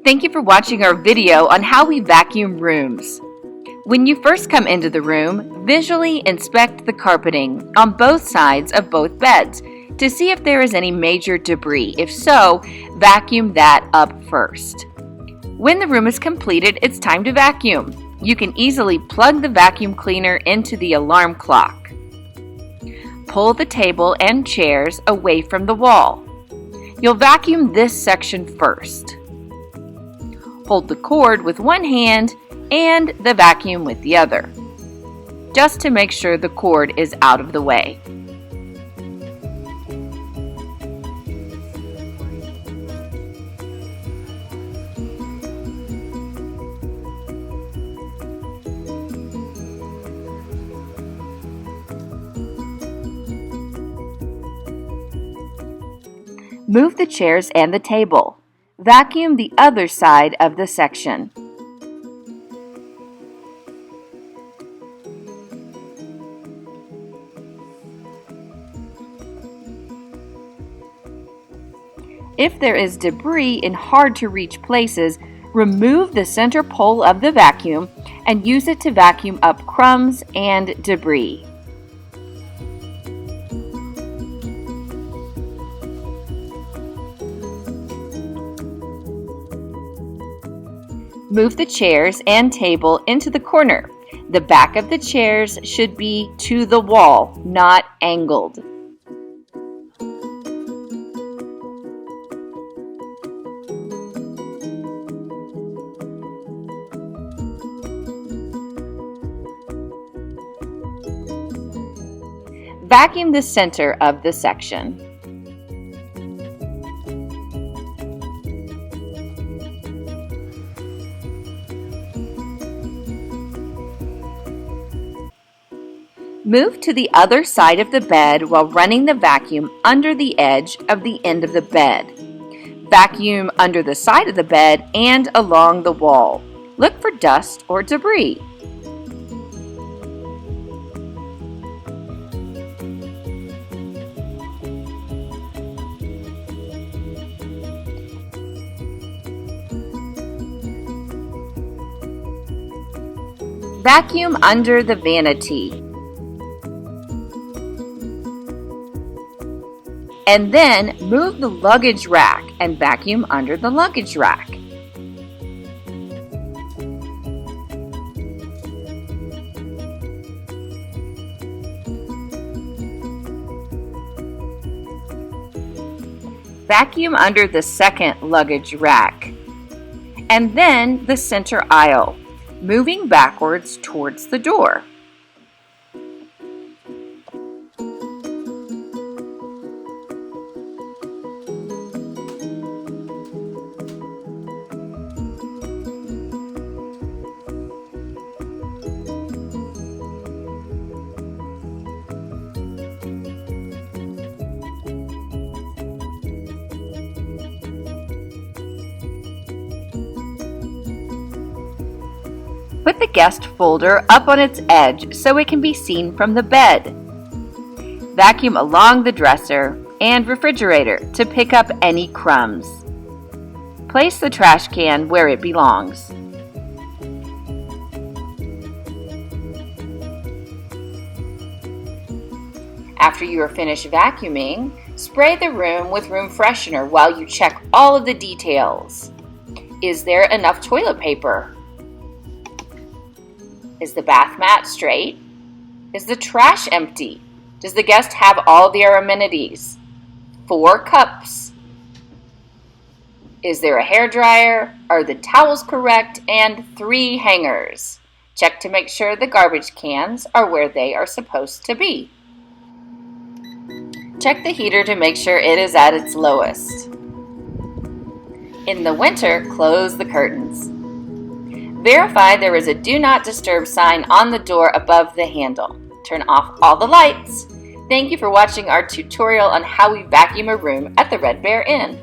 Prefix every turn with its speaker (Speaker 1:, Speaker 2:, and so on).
Speaker 1: Thank you for watching our video on how we vacuum rooms. When you first come into the room, visually inspect the carpeting on both sides of both beds to see if there is any major debris. If so, vacuum that up first. When the room is completed, it's time to vacuum. You can easily plug the vacuum cleaner into the alarm clock. Pull the table and chairs away from the wall. You'll vacuum this section first. Hold the cord with one hand and the vacuum with the other, just to make sure the cord is out of the way. Move the chairs and the table. Vacuum the other side of the section. If there is debris in hard-to-reach places, remove the center pole of the vacuum and use it to vacuum up crumbs and debris. Move the chairs and table into the corner. The back of the chairs should be to the wall, not angled. Vacuum the center of the section. Move to the other side of the bed while running the vacuum under the edge of the end of the bed. Vacuum under the side of the bed and along the wall. Look for dust or debris. Vacuum under the vanity. And then move the luggage rack and vacuum under the luggage rack. Vacuum under the second luggage rack. And then the center aisle, moving backwards towards the door. Put the guest folder up on its edge so it can be seen from the bed. Vacuum along the dresser and refrigerator to pick up any crumbs. Place the trash can where it belongs. After you are finished vacuuming, spray the room with room freshener while you check all of the details. Is there enough toilet paper? Is the bath mat straight? Is the trash empty? Does the guest have all their amenities? 4 cups. Is there a hairdryer? Are the towels correct? And 3 hangers. Check to make sure the garbage cans are where they are supposed to be. Check the heater to make sure it is at its lowest. In the winter, close the curtains. Verify there is a Do Not Disturb sign on the door above the handle. Turn off all the lights. Thank you for watching our tutorial on how we vacuum a room at the Red Bear Inn.